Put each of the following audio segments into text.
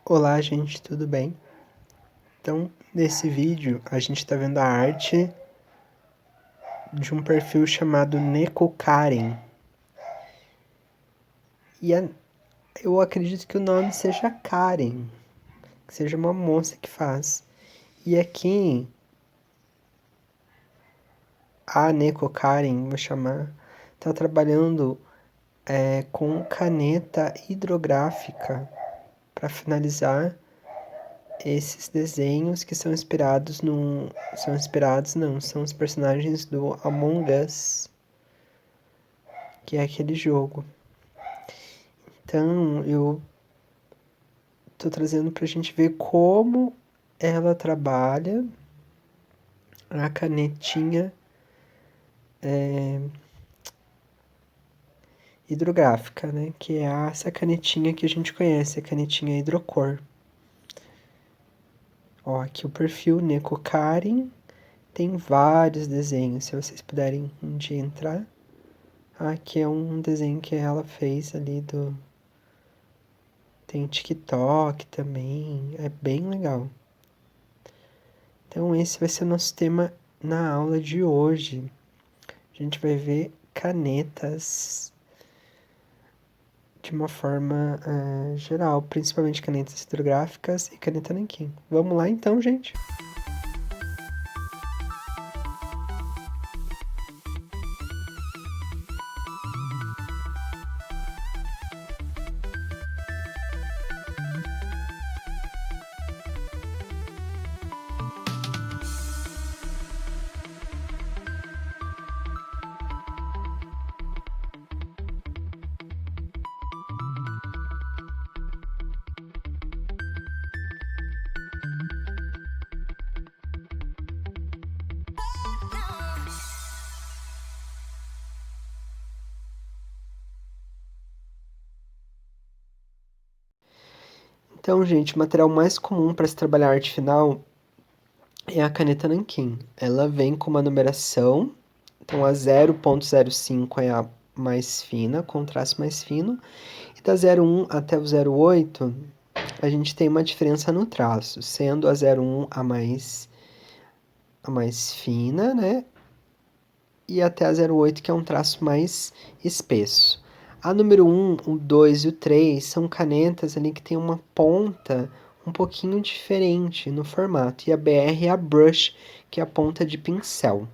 Olá, gente, tudo bem? Então, nesse vídeo, a gente está vendo a arte de um perfil chamado Neko Karen. E eu acredito que o nome seja Karen, que seja uma moça que faz. E aqui, a Neko Karen, vou chamar, está trabalhando com caneta hidrográfica para finalizar esses desenhos que são inspirados no... São inspirados, não, são os personagens do Among Us, que é aquele jogo. Então, eu tô trazendo pra gente ver como ela trabalha a canetinha hidrográfica, né? Que é essa canetinha que a gente conhece, a canetinha hidrocor. Ó, aqui o perfil Neko Karen tem vários desenhos, se vocês puderem um dia entrar. Aqui é um desenho que ela fez ali do... Tem TikTok também, é bem legal. Então esse vai ser o nosso tema na aula de hoje. A gente vai ver canetas de uma forma geral, principalmente canetas hidrográficas e caneta nanquim. Vamos lá então, gente? Então, gente, o material mais comum para se trabalhar arte final é a caneta nanquim. Ela vem com uma numeração, então a 0.05 é a mais fina, com traço mais fino, e da 0,1 até o 0,8 a gente tem uma diferença no traço, sendo a 0,1 a mais fina, né? E até a 0,8 que é um traço mais espesso. A número 1, o 2 e o 3 são canetas ali que tem uma ponta um pouquinho diferente no formato. E a BR é a brush, que é a ponta de pincel.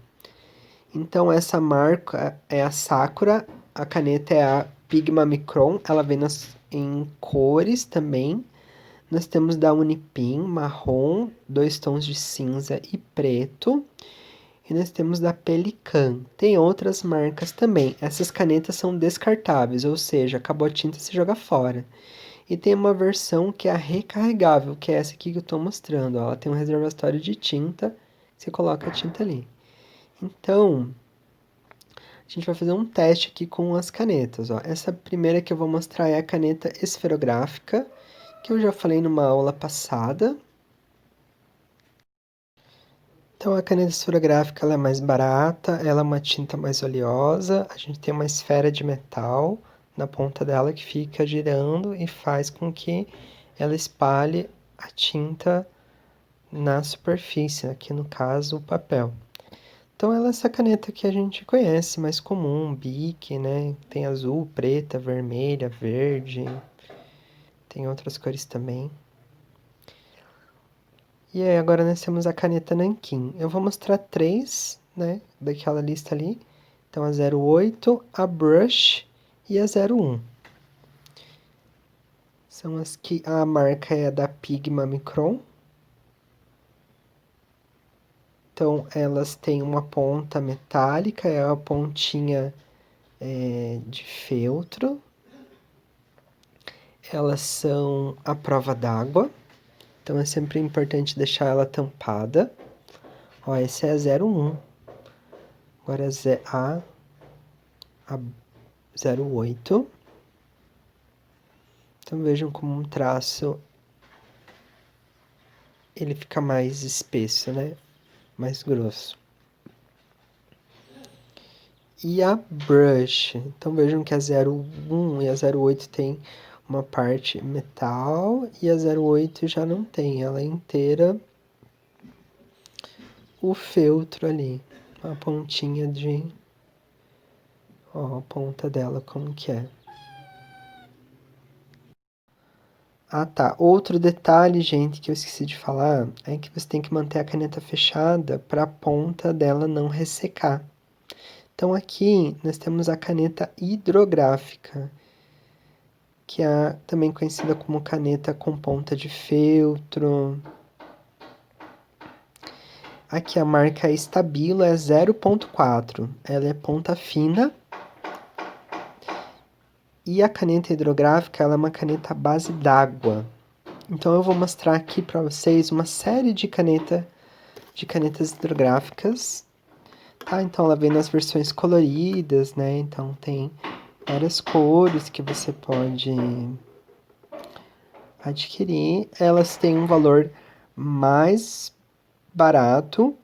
Então essa marca é a Sakura, a caneta é a Pigma Micron, ela vem em cores também. Nós temos da Unipin, marrom, 2 tons de cinza e preto. E nós temos da Pelican. Tem outras marcas também. Essas canetas são descartáveis, ou seja, acabou a tinta, se joga fora. E tem uma versão que é a recarregável, que é essa aqui que eu estou mostrando. Ó. Ela tem um reservatório de tinta, você coloca a tinta ali. Então, a gente vai fazer um teste aqui com as canetas. Ó. Essa primeira que eu vou mostrar é a caneta esferográfica, que eu já falei numa aula passada. Então, a caneta esferográfica ela é mais barata, ela é uma tinta mais oleosa, a gente tem uma esfera de metal na ponta dela que fica girando e faz com que ela espalhe a tinta na superfície, aqui no caso o papel. Então, ela é essa caneta que a gente conhece, mais comum, Bic, né? Tem azul, preta, vermelha, verde, tem outras cores também. E aí, agora nós temos a caneta nanquim. Eu vou mostrar três, né, daquela lista ali. Então, a 08, a brush e a 01. São as que a marca é da Pigma Micron. Então, elas têm uma ponta metálica, é a pontinha de feltro. Elas são à prova d'água. Então, é sempre importante deixar ela tampada. Ó, essa é a 01. Agora a 08. Então vejam como um traço ele fica mais espesso, né? Mais grosso. E a brush. Então vejam que a 01 e a 08 tem uma parte metal e a 08 já não tem, ela é inteira o feltro ali, a pontinha de... Ó, a ponta dela como que é. Ah, tá. Outro detalhe, gente, que eu esqueci de falar, é que você tem que manter a caneta fechada para a ponta dela não ressecar. Então aqui nós temos a caneta hidrográfica, que é também conhecida como caneta com ponta de feltro. Aqui a marca Stabilo é 0.4, ela é ponta fina. E a caneta hidrográfica ela é uma caneta à base d'água. Então eu vou mostrar aqui para vocês uma série de canetas hidrográficas. Tá? Então ela vem nas versões coloridas, né? Então tem várias cores que você pode adquirir. Elas têm um valor mais barato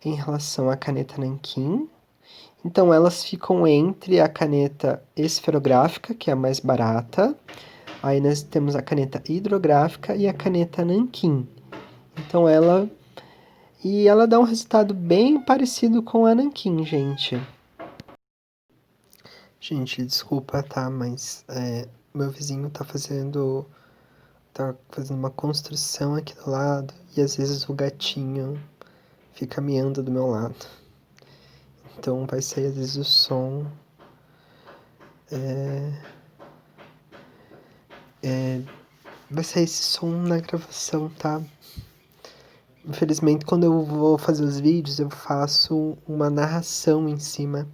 em relação à caneta nanquim. Então elas ficam entre a caneta esferográfica, que é a mais barata. Aí nós temos a caneta hidrográfica e a caneta nanquim. Então ela dá um resultado bem parecido com a nanquim, gente. Gente, desculpa, tá? Mas meu vizinho tá fazendo uma construção aqui do lado e às vezes o gatinho fica miando do meu lado. Então vai sair às vezes o som. Vai sair esse som na gravação, tá? Infelizmente, quando eu vou fazer os vídeos, eu faço uma narração em cima.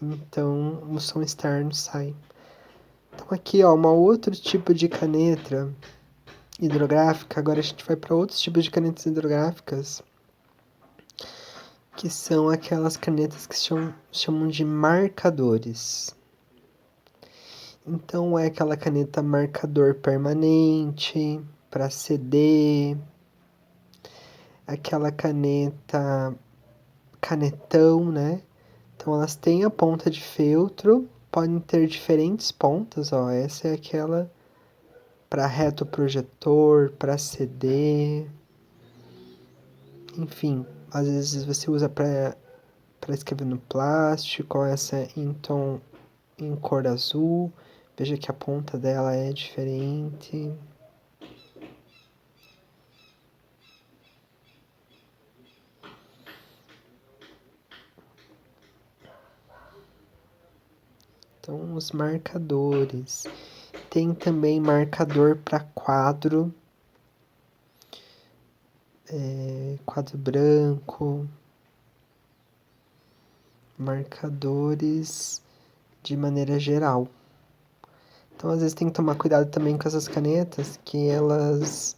Então, o som externo sai. Então, aqui, ó, um outro tipo de caneta hidrográfica. Agora a gente vai para outros tipos de canetas hidrográficas, que são aquelas canetas que chamam de marcadores. Então, é aquela caneta marcador permanente para CD, aquela canetão, né? Então elas têm a ponta de feltro, podem ter diferentes pontas, ó. Essa é aquela para retroprojetor, para CD, enfim, às vezes você usa para escrever no plástico, essa é em cor azul. Veja que a ponta dela é diferente. Então, os marcadores. Tem também marcador para quadro, quadro branco, marcadores de maneira geral. Então, às vezes tem que tomar cuidado também com essas canetas, que elas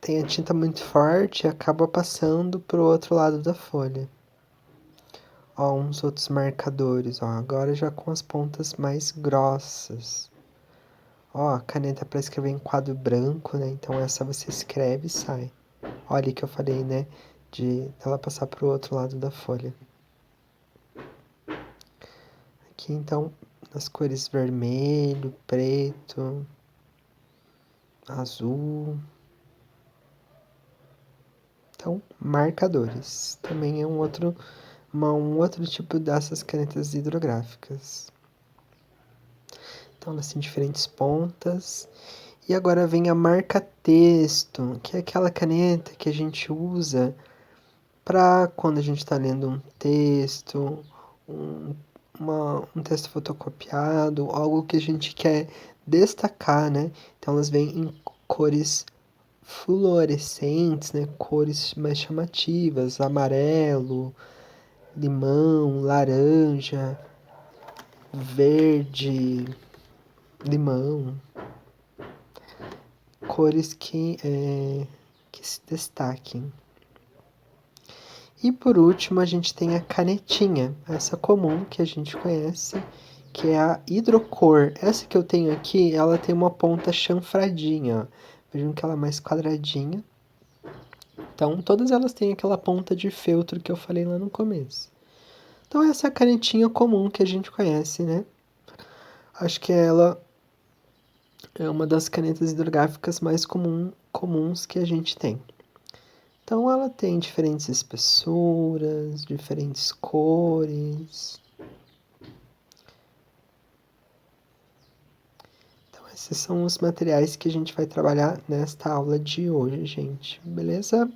têm a tinta muito forte e acaba passando pro outro lado da folha. Ó, uns outros marcadores, ó, agora já com as pontas mais grossas. Ó, caneta para escrever em quadro branco, né? Então essa você escreve e sai. Olha que eu falei, né? De ela passar pro outro lado da folha. Aqui então, nas cores vermelho, preto, azul. Então, marcadores. Também é um outro tipo dessas canetas hidrográficas. Então, elas têm diferentes pontas. E agora vem a marca-texto, que é aquela caneta que a gente usa para quando a gente está lendo um texto, um texto fotocopiado, algo que a gente quer destacar, né? Então elas vêm em cores fluorescentes, né? Cores mais chamativas, amarelo, limão, laranja, verde, limão, cores que se destaquem. E por último, a gente tem a canetinha, essa comum que a gente conhece, que é a hidrocor. Essa que eu tenho aqui, ela tem uma ponta chanfradinha, ó. Vejam que ela é mais quadradinha. Então, todas elas têm aquela ponta de feltro que eu falei lá no começo. Então, essa é a canetinha comum que a gente conhece, né? Acho que ela é uma das canetas hidrográficas mais comuns que a gente tem. Então ela tem diferentes espessuras, diferentes cores. Então esses são os materiais que a gente vai trabalhar nesta aula de hoje, gente. Beleza?